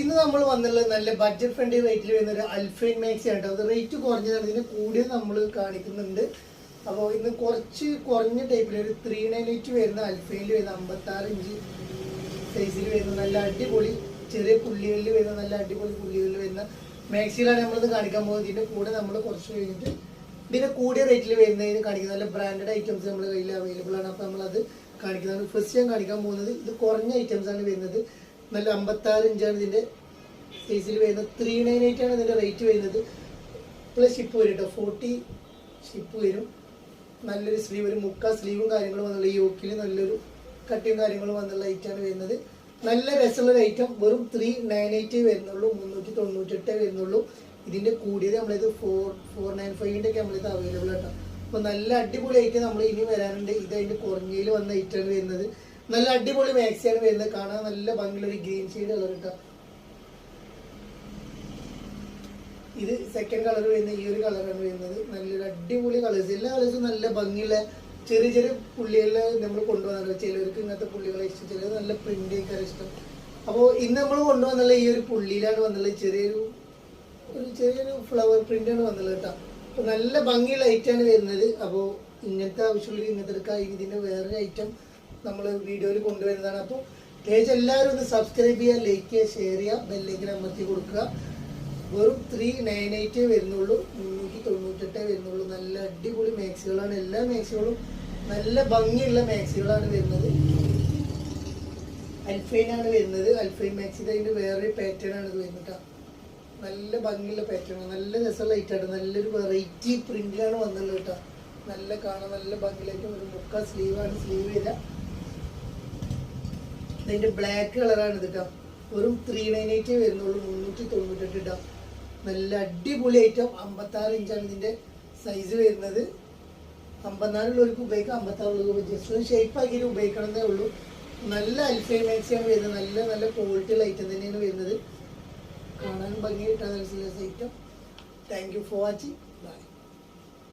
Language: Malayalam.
ഇന്ന് നമ്മൾ വന്നുള്ളത് നല്ല ബഡ്ജറ്റ് ഫ്രണ്ട്ലി റേറ്റിൽ വരുന്ന ഒരു അൽഫൈൻ മാക്സി ആണ്. അത് റേറ്റ് കുറഞ്ഞതാണ്, ഇതിന് കൂടിയത് നമ്മൾ കാണിക്കുന്നുണ്ട്. അപ്പോൾ ഇന്ന് കുറച്ച് കുറഞ്ഞ ടൈപ്പിൽ ഒരു 398 വരുന്ന അൽഫൈനിൽ വരുന്ന 56 ഇഞ്ച് സൈസിൽ വരുന്ന നല്ല അടിപൊളി ചെറിയ പുള്ളികളിൽ വരുന്ന നല്ല അടിപൊളി പുള്ളികളിൽ വരുന്ന മാക്സിയിലാണ് നമ്മളിത് കാണിക്കാൻ പോകുന്നത്. ഇതിൻ്റെ കൂടെ നമ്മൾ കുറച്ച് കഴിഞ്ഞിട്ട് ഇതിൻ്റെ കൂടിയ റേറ്റിൽ വരുന്നതിന് കാണിക്കുന്നത് നല്ല ബ്രാൻഡഡ് ഐറ്റംസ് നമ്മുടെ കയ്യിൽ അവൈലബിൾ ആണ്. അപ്പോൾ നമ്മളത് കാണിക്കുന്നതാണ്. ഫസ്റ്റ് ഞാൻ കാണിക്കാൻ പോകുന്നത് ഇത് കുറഞ്ഞ ഐറ്റംസ് ആണ് വരുന്നത്. നല്ല 56 ഇഞ്ചാണ് ഇതിൻ്റെ സൈസിൽ വരുന്നത്. 398 ആണ് ഇതിൻ്റെ റേറ്റ് വരുന്നത്. പ്ലസ് ഷിപ്പ് വരും കേട്ടോ, 40 ഷിപ്പ് വരും. നല്ലൊരു സ്ലീവ്, ഒരു മുക്കാ സ്ലീവും കാര്യങ്ങളും വന്നുള്ള ഈ യോക്കിൽ നല്ലൊരു കട്ടിയും കാര്യങ്ങളും വന്നുള്ള ഐറ്റമാണ് വരുന്നത്. നല്ല രസമുള്ള ഐറ്റം. വെറും 398 വരുന്നുള്ളൂ, 398 വരുന്നുള്ളൂ. ഇതിൻ്റെ കൂടിയത് നമ്മളിത് 495 ഒക്കെ നമ്മളിത് അവൈലബിൾ ആട്ടോ. അപ്പോൾ നല്ല അടിപൊളി ഐറ്റം നമ്മൾ ഇനി വരാനുണ്ട്. ഇത് അതിൻ്റെ കുറഞ്ഞയിൽ വന്ന ഐറ്റമാണ് വരുന്നത്. നല്ല അടിപൊളി മാക്സിയാണ് വരുന്നത്. കാണാൻ നല്ല ഭംഗിയുള്ള ഒരു ഗ്രീൻ ഷെയ്ഡ് കളർ കേട്ടോ. ഇത് സെക്കൻഡ് കളർ വരുന്ന ഈ ഒരു കളറാണ് വരുന്നത്. നല്ലൊരു അടിപൊളി കളേഴ്സ്, എല്ലാ കളേഴ്സും നല്ല ഭംഗിയുള്ള ചെറിയ ചെറിയ പുള്ളികളിൽ നമ്മൾ കൊണ്ടുവന്നത്. ചിലർക്ക് ഇങ്ങനത്തെ പുള്ളികളെ ഇഷ്ടം, ചിലർ നല്ല പ്രിന്റ് ഒക്കെ ഇഷ്ടം. അപ്പോൾ ഇന്ന് നമ്മൾ കൊണ്ടുവന്നുള്ള ഈ ഒരു പുള്ളിയിലാണ് വന്നുള്ളത്. ചെറിയൊരു ഫ്ലവർ പ്രിന്റാണ് വന്നുള്ളത് കേട്ടോ. അപ്പോൾ നല്ല ഭംഗിയുള്ള ഐറ്റമാണ് വരുന്നത്. അപ്പോൾ ഇങ്ങനത്തെ ആവശ്യമുള്ള ഇങ്ങനത്തെ എടുക്കുക. ഇതിൻ്റെ വേറൊരു ഐറ്റം നമ്മൾ വീഡിയോയിൽ കൊണ്ടുവരുന്നതാണ്. അപ്പോൾ പേജ് എല്ലാവരും ഒന്ന് സബ്സ്ക്രൈബ് ചെയ്യുക, ലൈക്ക് ചെയ്യുക, ഷെയർ ചെയ്യുക, ബെല്ലേക്ക് അമർത്തി കൊടുക്കുക. വെറും 398 വരുന്നുള്ളൂ, 398 വരുന്നുള്ളൂ. നല്ല അടിപൊളി മാക്സികളാണ്. എല്ലാ മാക്സികളും നല്ല ഭംഗിയുള്ള മാക്സികളാണ് വരുന്നത്. അൽഫൈനാണ് വരുന്നത്. അൽഫൈൻ മാക്സി അതിൻ്റെ വേറൊരു പാറ്റേൺ ആണ് ഇത് വരുന്നത്. നല്ല ഭംഗിയുള്ള പാറ്റേൺ, നല്ല രസമുള്ള ഐറ്റാണ്. നല്ലൊരു വെറൈറ്റി പ്രിന്റിലാണ് വന്നുള്ളത് കേട്ടോ. നല്ല കാണാൻ നല്ല ഭംഗിയിലായിട്ടും ഒരു മുക്കാ സ്ലീവാണ് സ്ലീവ് വരിക. ഇതിൻ്റെ ബ്ലാക്ക് കളറാണ് ഇത് കേട്ടോ. വെറും 398 വരുന്നുള്ളൂ, 398 ഇടാം. നല്ല അടിപൊളി ഐറ്റം. 56 ഇഞ്ചാണ് ഇതിൻ്റെ സൈസ് വരുന്നത്. 54 ഉള്ളവർക്ക് ഉപയോഗിക്കാം, 56 ഉള്ളവർക്ക് ജസ്റ്റ് ഒന്ന് ഷേപ്പ് ആക്കിയിട്ട് ഉപയോഗിക്കണമെന്നേ ഉള്ളൂ. നല്ല അൽഫൈൻ മാക്സിയാണ് വരുന്നത്. നല്ല നല്ല ക്വാളിറ്റിയുള്ള ഐറ്റം തന്നെയാണ് വരുന്നത്. കാണാൻ ഭംഗിയായിട്ടാണ് item. Thank you for watching. By.